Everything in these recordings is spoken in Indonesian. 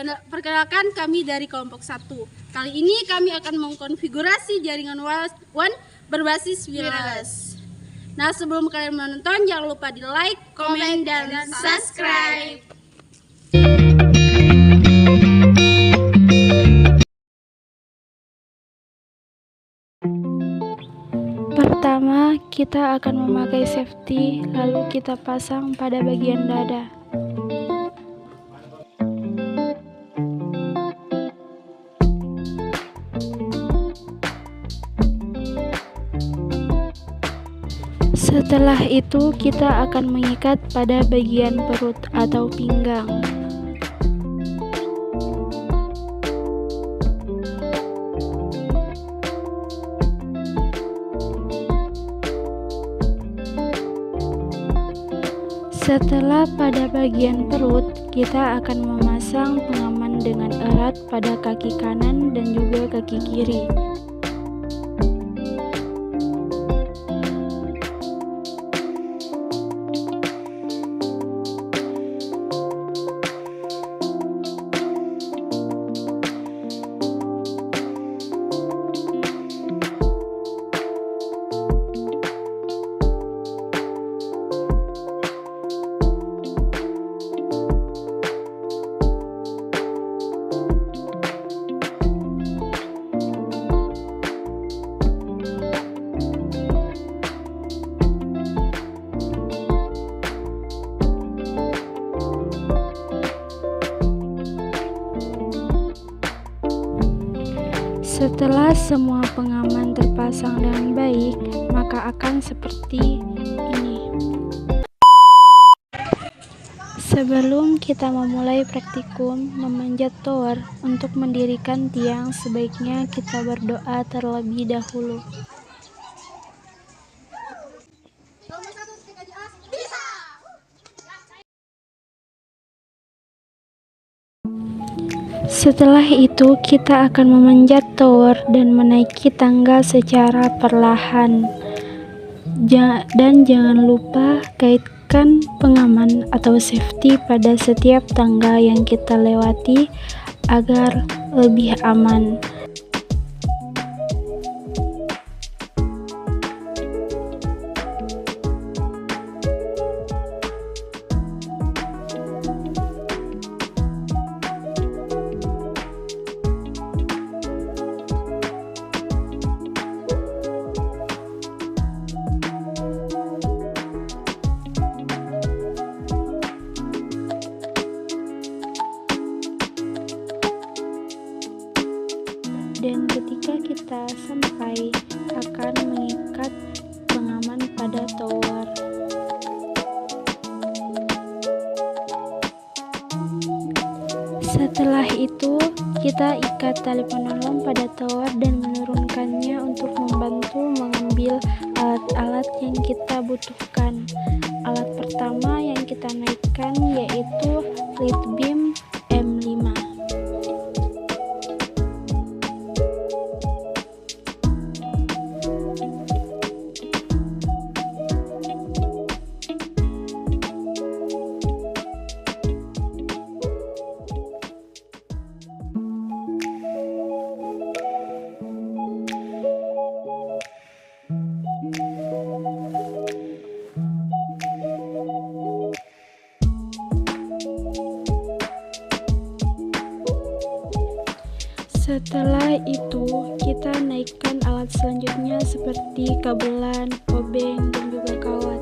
Perkenalkan, kami dari kelompok 1. Kali ini kami akan mengkonfigurasi jaringan WAN berbasis wireless. Nah, sebelum kalian menonton, jangan lupa di like, komen, dan subscribe. Pertama, kita akan memakai safety, lalu kita pasang pada bagian dada. Setelah itu, kita akan mengikat pada bagian perut atau pinggang. Setelah pada bagian perut, kita akan memasang pengaman dengan erat pada kaki kanan dan juga kaki kiri. Setelah semua pengaman terpasang dengan baik, maka akan seperti ini. Sebelum kita memulai praktikum memanjat tower, untuk mendirikan tiang sebaiknya kita berdoa terlebih dahulu. Setelah itu, kita akan memanjat tower dan menaiki tangga secara perlahan. Dan jangan lupa kaitkan pengaman atau safety pada setiap tangga yang kita lewati agar lebih aman. Dan ketika kita sampai, akan mengikat pengaman pada tower. Setelah itu, kita ikat tali penolong pada tower dan menurunkannya untuk membantu mengambil alat-alat yang kita butuhkan. Alat pertama yang kita naikkan yaitu lead beam M5. Setelah itu, kita naikkan alat selanjutnya seperti kabelan, obeng, dan juga kawat.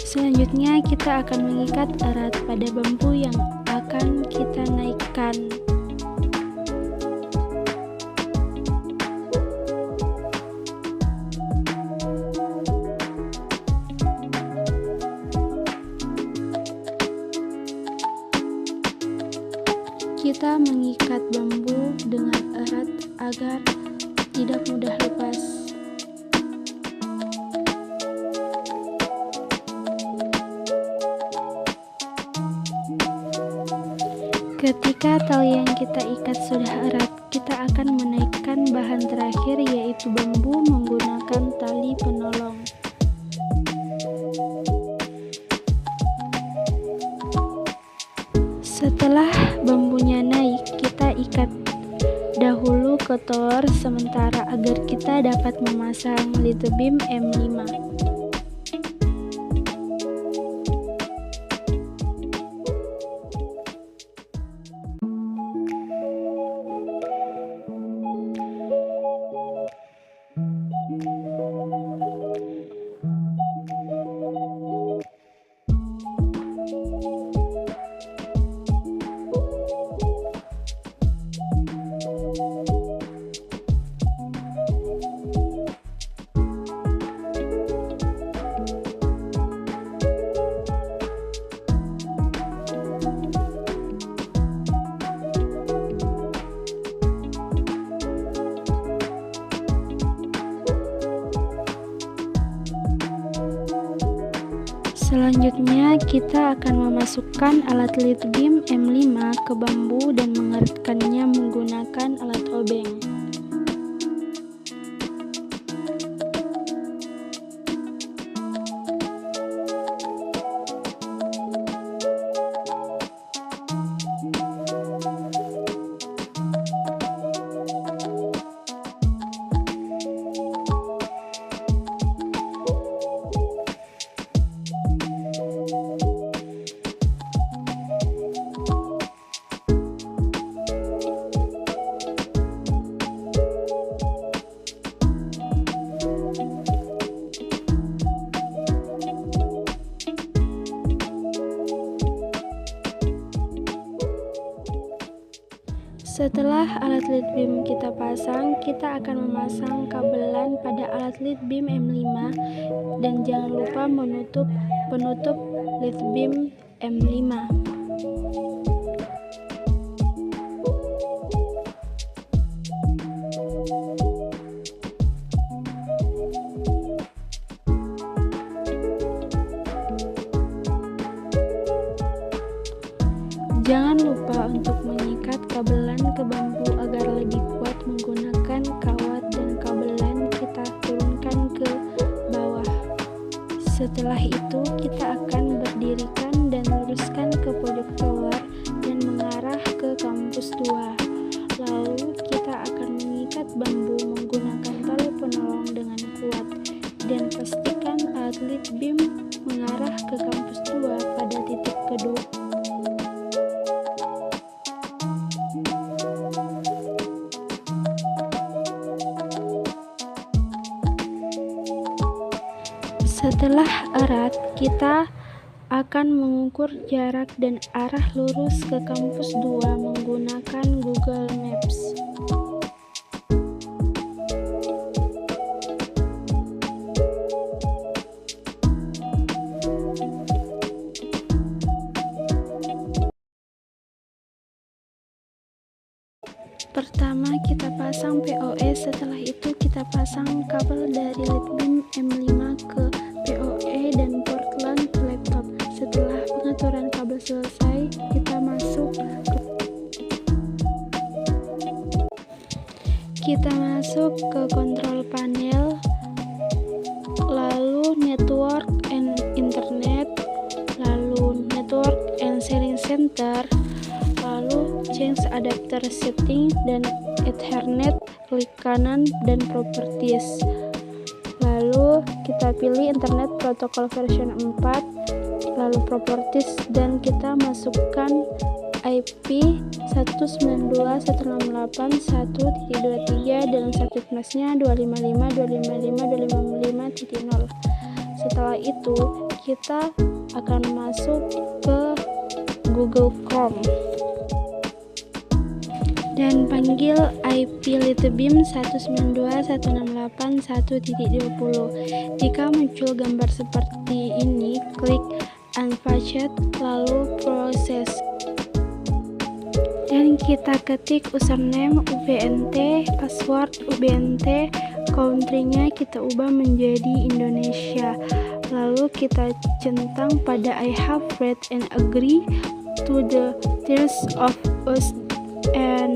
Selanjutnya, kita akan mengikat erat pada bambu yang akan kita naikkan. Kita mengikat bambu dengan erat agar tidak mudah lepas. Ketika tali yang kita ikat sudah erat, kita akan menaikkan bahan terakhir yaitu bambu menggunakan tali penolong. Setelah bambunya naik, kita ikat dahulu ke tower sementara agar kita dapat memasang litbeam M5. Selanjutnya kita akan memasukkan alat litbeam M5 ke bambu dan mengeratkannya menggunakan alat obeng. Setelah alat litbeam kita pasang, kita akan memasang kabelan pada alat litbeam M5 dan jangan lupa menutup penutup litbeam M5. Jangan lupa untuk mengikat kabelan ke bambu agar lebih kuat menggunakan kawat dan kabelan kita turunkan ke bawah. Setelah itu kita akan berdirikan dan luruskan ke pojok tower dan mengarah ke kampus 2. Lalu kita akan mengikat bambu menggunakan tali penolong dengan kuat dan pastikan alat litbeam mengarah ke kampus 2 pada titik kedua. Setelah erat, kita akan mengukur jarak dan arah lurus ke kampus 2 menggunakan Google Maps. Pertama kita pasang PoE, setelah itu kita pasang kabel dari litbeam M5 ke PoE dan port LAN ke laptop. Setelah pengaturan kabel selesai, kita masuk ke control panel, lalu network and internet, lalu network and sharing center, lalu change adapter setting dan Ethernet, klik kanan dan properties. Lalu kita pilih internet protokol version 4, lalu properties dan kita masukkan IP 192.168.1.23 dan subnetnya 255.255.255.0. Setelah itu kita akan masuk ke Google Chrome dan panggil IP litbeam 192.168.1.20. Jika muncul gambar seperti ini, klik unpatched lalu proses dan kita ketik username UBNT, password UBNT, country-nya kita ubah menjadi Indonesia, lalu kita centang pada I have read and agree to the terms of use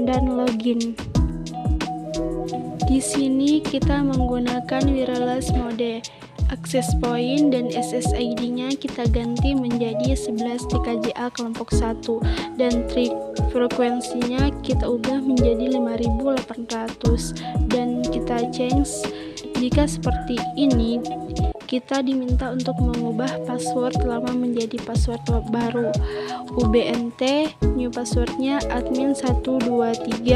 dan login. Di sini kita menggunakan wireless mode Access point dan SSID-nya kita ganti menjadi 11 TKJA kelompok 1 dan trik frekuensinya kita ubah menjadi 5800 dan kita change. Jika seperti ini, kita diminta untuk mengubah password lama menjadi password baru. UBNT new passwordnya admin123,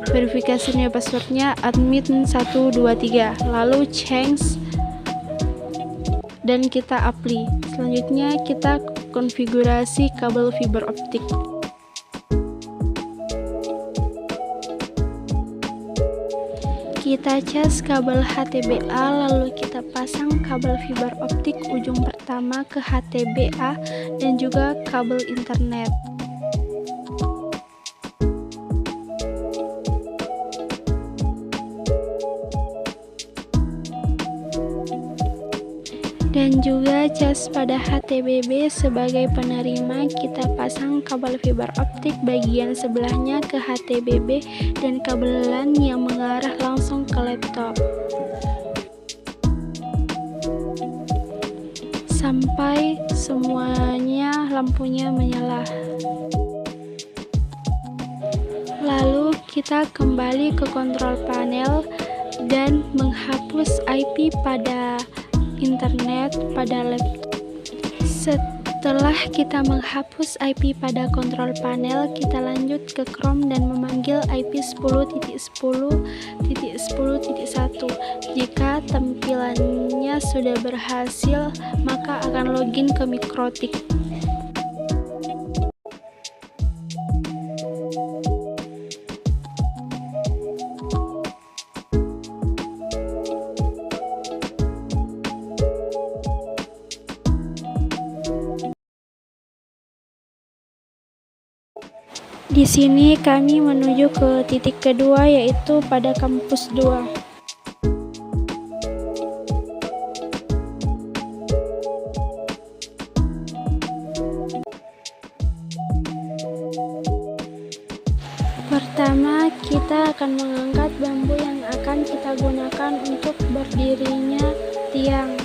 verifikasi new passwordnya admin123, lalu change dan kita apply. Selanjutnya kita konfigurasi kabel fiber optik. Kita cas kabel HTBA, lalu kita pasang kabel fiber optik ujung pertama ke HTBA dan juga kabel internet. Dan juga cas pada HTBB sebagai penerima, kita pasang kabel fiber optik bagian sebelahnya ke HTBB dan kabel LAN yang mengarah langsung ke laptop sampai semuanya lampunya menyala. Lalu kita kembali ke kontrol panel dan menghapus IP pada internet pada laptop. Setelah kita menghapus IP pada kontrol panel, kita lanjut ke Chrome dan memanggil IP 10.10.10.1. Jika tampilannya sudah berhasil, maka akan login ke Mikrotik. Di sini kami menuju ke titik kedua, yaitu pada kampus 2. Pertama, kita akan mengangkat bambu yang akan kita gunakan untuk berdirinya tiang.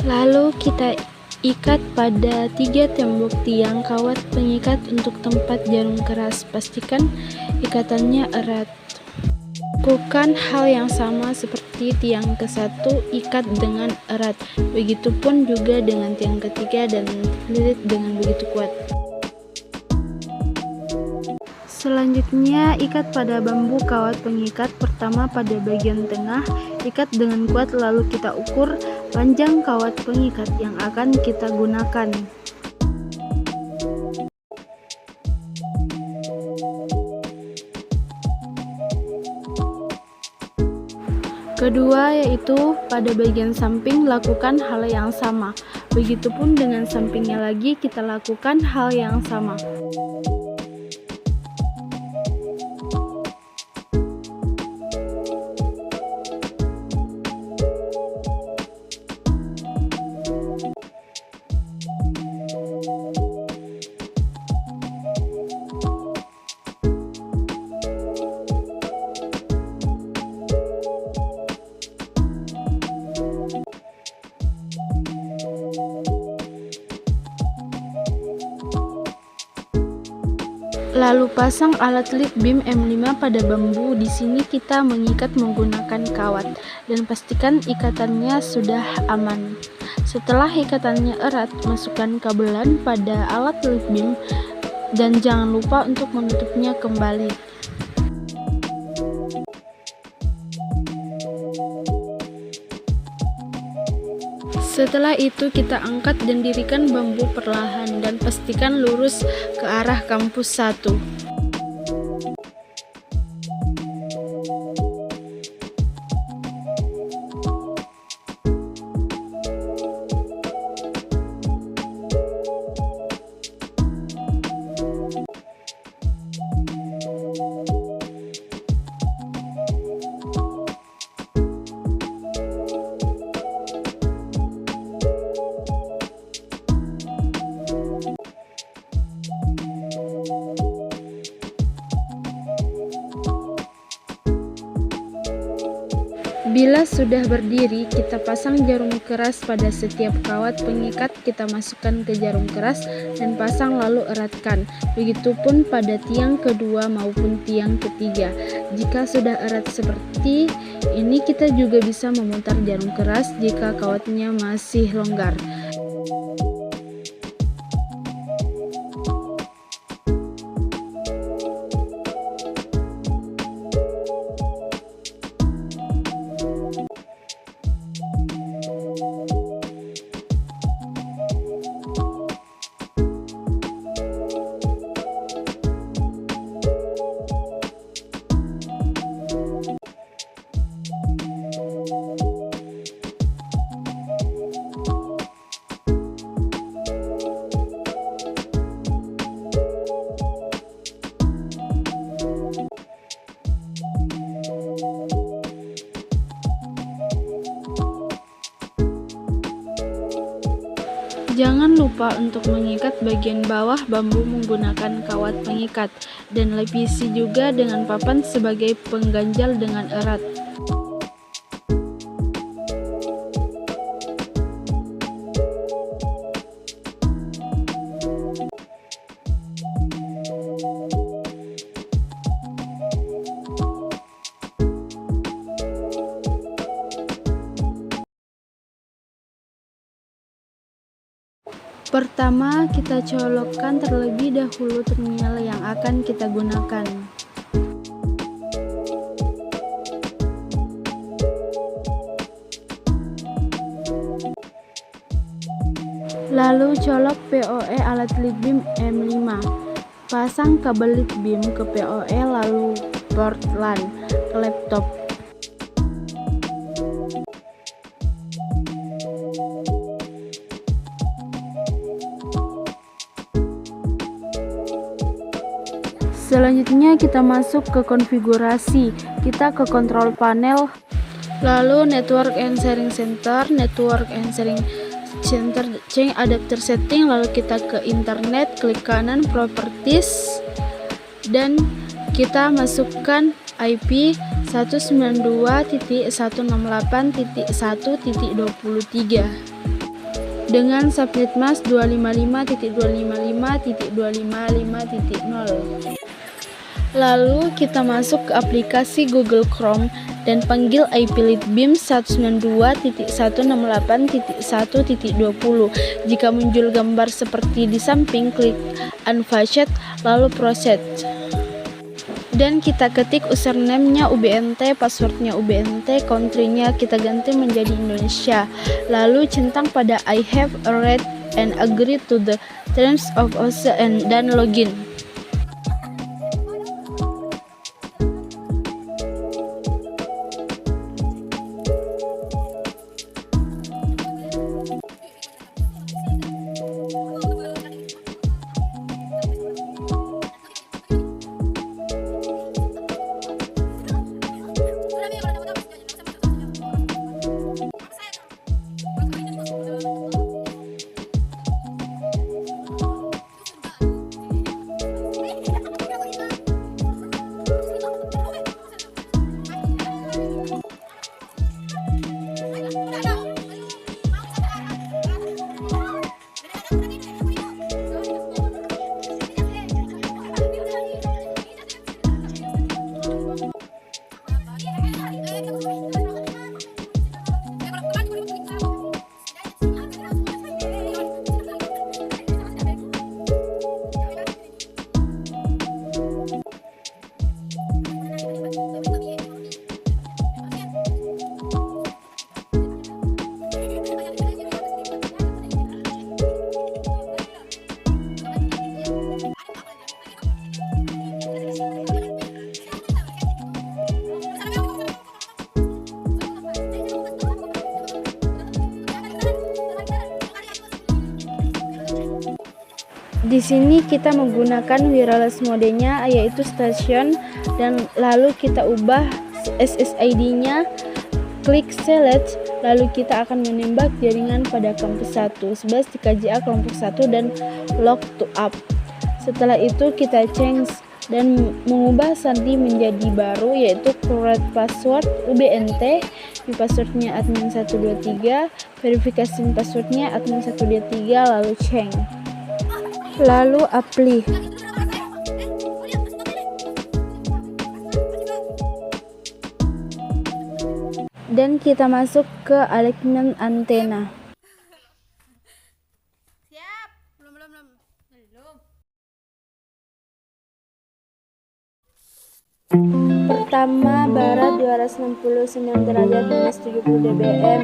Lalu kita ikat pada 3 tembok tiang kawat pengikat untuk tempat jarum keras. Pastikan ikatannya erat. Lakukan hal yang sama seperti tiang ke-1, ikat dengan erat. Begitupun juga dengan tiang ketiga dan lilit dengan begitu kuat. Selanjutnya, ikat pada bambu kawat pengikat pertama pada bagian tengah, ikat dengan kuat, lalu kita ukur panjang kawat pengikat yang akan kita gunakan. Kedua, yaitu pada bagian samping, lakukan hal yang sama. Begitupun dengan sampingnya lagi, kita lakukan hal yang sama. Lalu pasang alat lead beam M5 pada bambu. Di sini kita mengikat menggunakan kawat dan pastikan ikatannya sudah aman. Setelah ikatannya erat, masukkan kabelan pada alat lead beam dan jangan lupa untuk menutupnya kembali. Setelah itu kita angkat dan dirikan bambu perlahan dan pastikan lurus ke arah kampus 1. Bila sudah berdiri, kita pasang jarum keras pada setiap kawat pengikat, kita masukkan ke jarum keras dan pasang lalu eratkan. Begitupun pada tiang kedua maupun tiang ketiga. Jika sudah erat seperti ini, kita juga bisa memutar jarum keras jika kawatnya masih longgar. Jangan lupa untuk mengikat bagian bawah bambu menggunakan kawat pengikat dan lapisi juga dengan papan sebagai pengganjal dengan erat. Pertama, kita colokkan terlebih dahulu terminal yang akan kita gunakan. Lalu colok PoE alat lead beam M5. Pasang kabel lead beam ke PoE lalu port LAN ke laptop. Selanjutnya kita masuk ke konfigurasi. Kita ke control panel, lalu network and sharing center, change adapter setting, lalu kita ke internet, klik kanan properties dan kita masukkan IP 192.168.1.23 dengan subnet mask 255.255.255.0. Lalu kita masuk ke aplikasi Google Chrome dan panggil IP lead beam 192.168.1.20. Jika muncul gambar seperti di samping, klik unfacet lalu proceed. Dan kita ketik username-nya UBNT, passwordnya UBNT, country-nya kita ganti menjadi Indonesia. Lalu centang pada I have read and agree to the terms of OSE dan login. Di sini kita menggunakan wireless modenya yaitu station dan lalu kita ubah SSID-nya, klik select, lalu kita akan menembak jaringan pada kampus 1 11 di KJA kelompok 1 dan log to up. Setelah itu kita change dan mengubah sandi menjadi baru, yaitu create password UBNT, view passwordnya admin 123, verifikasi passwordnya admin 123, lalu change, lalu apply. Dan kita masuk ke alignment antena. Siap. Belum. Pertama, barat 269 derajat minus 70 dBm,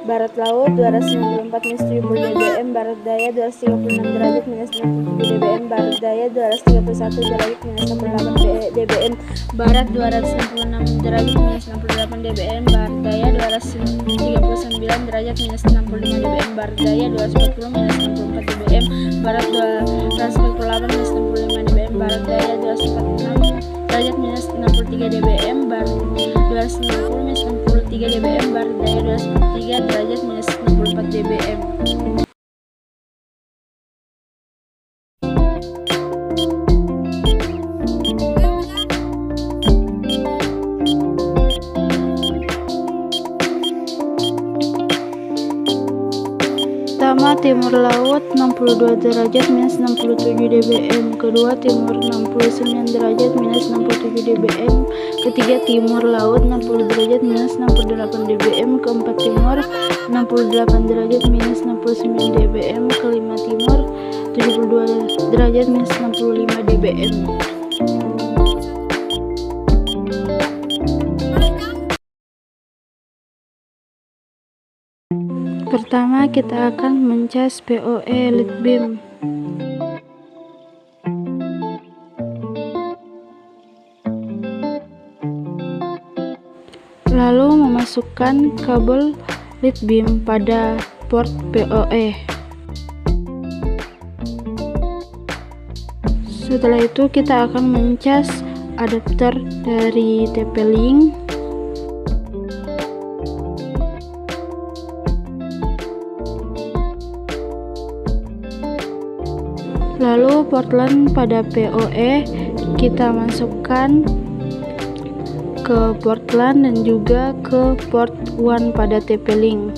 barat laut 294 minus 70 dBm, barat daya 236 derajat minus 67 dBm, barat daya 231 derajat minus 68 dBm, barat 296 derajat minus 68 dBm, barat daya 239 derajat minus 65 dBm, barat daya 240 minus 64 dBm, barat 248 minus 65 dBm, barat daya 246 derajat minus 63 dBm, barat 290 minus 63 dBm, barat daya 243 derajat minus 64 dBm. Pertama, timur laut 62 derajat minus 67 dBm, kedua timur 69 derajat minus 67 dBm, ketiga timur laut 60 derajat minus 68 dBm, keempat timur 68 derajat minus 69 dBm, kelima timur 72 derajat minus 65 dBm. Pertama, kita akan mencas PoE lead beam. Lalu memasukkan kabel lead beam pada port PoE. Setelah itu kita akan mencas adapter dari TP-Link. Lalu port LAN pada PoE kita masukkan ke port LAN dan juga ke port WAN pada TP-Link.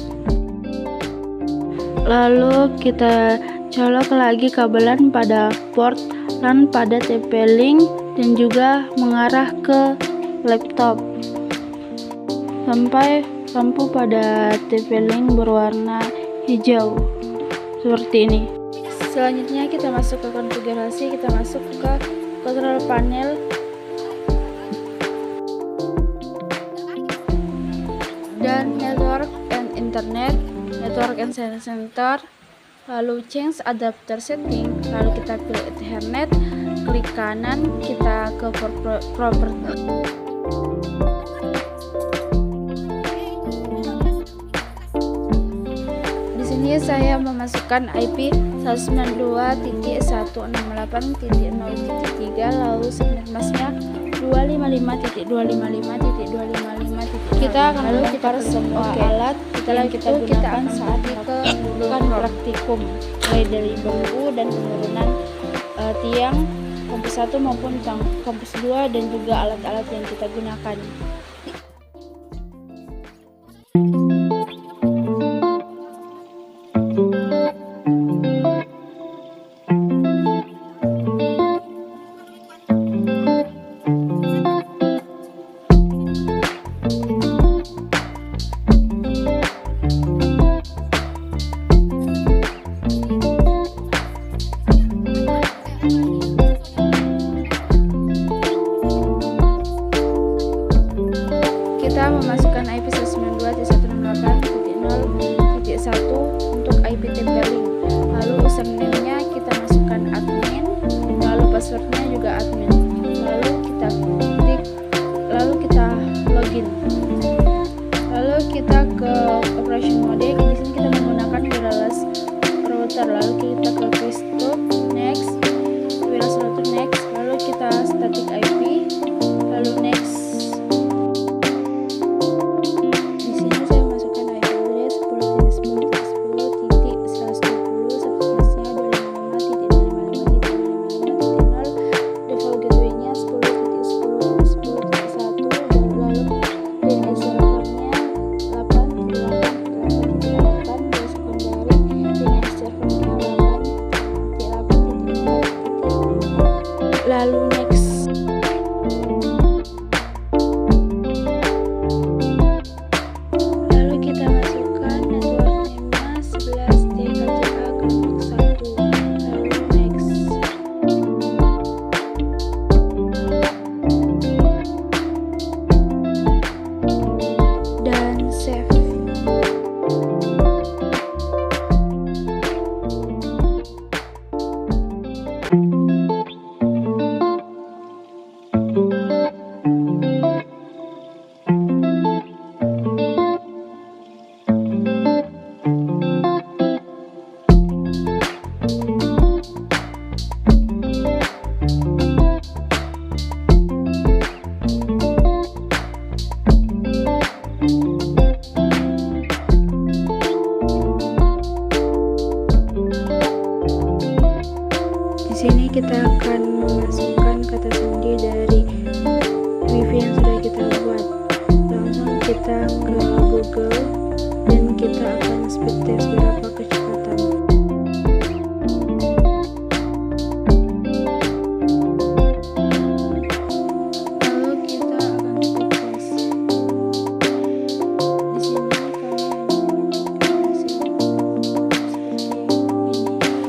Lalu kita colok lagi kabelan pada port LAN pada TP-Link dan juga mengarah ke laptop sampai lampu pada TP-Link berwarna hijau seperti ini. Selanjutnya kita masuk ke konfigurasi, kita masuk ke control panel dan network and internet, network and center, lalu change adapter setting, lalu kita pilih Ethernet, klik kanan, kita ke property. Di sini saya memasukkan IP 192.168.0.3, lalu subnet masknya 255.255.255. Kita akan membongkar semua alat. Setelah itu kita akan melakukan praktikum mulai dari bangku dan penurunan tiang kampus 1 maupun kampus 2 dan juga alat-alat yang kita gunakan. kita akan memasukkan kata sandi dari wifi yang sudah kita buat. Langsung kita ke Google dan kita akan speed test berapa kecepatan. Lalu kita akan speed test.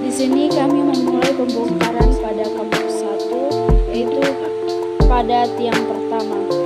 Di sini kami memulai pembongkaran pada kampus 1, yaitu pada tiang pertama.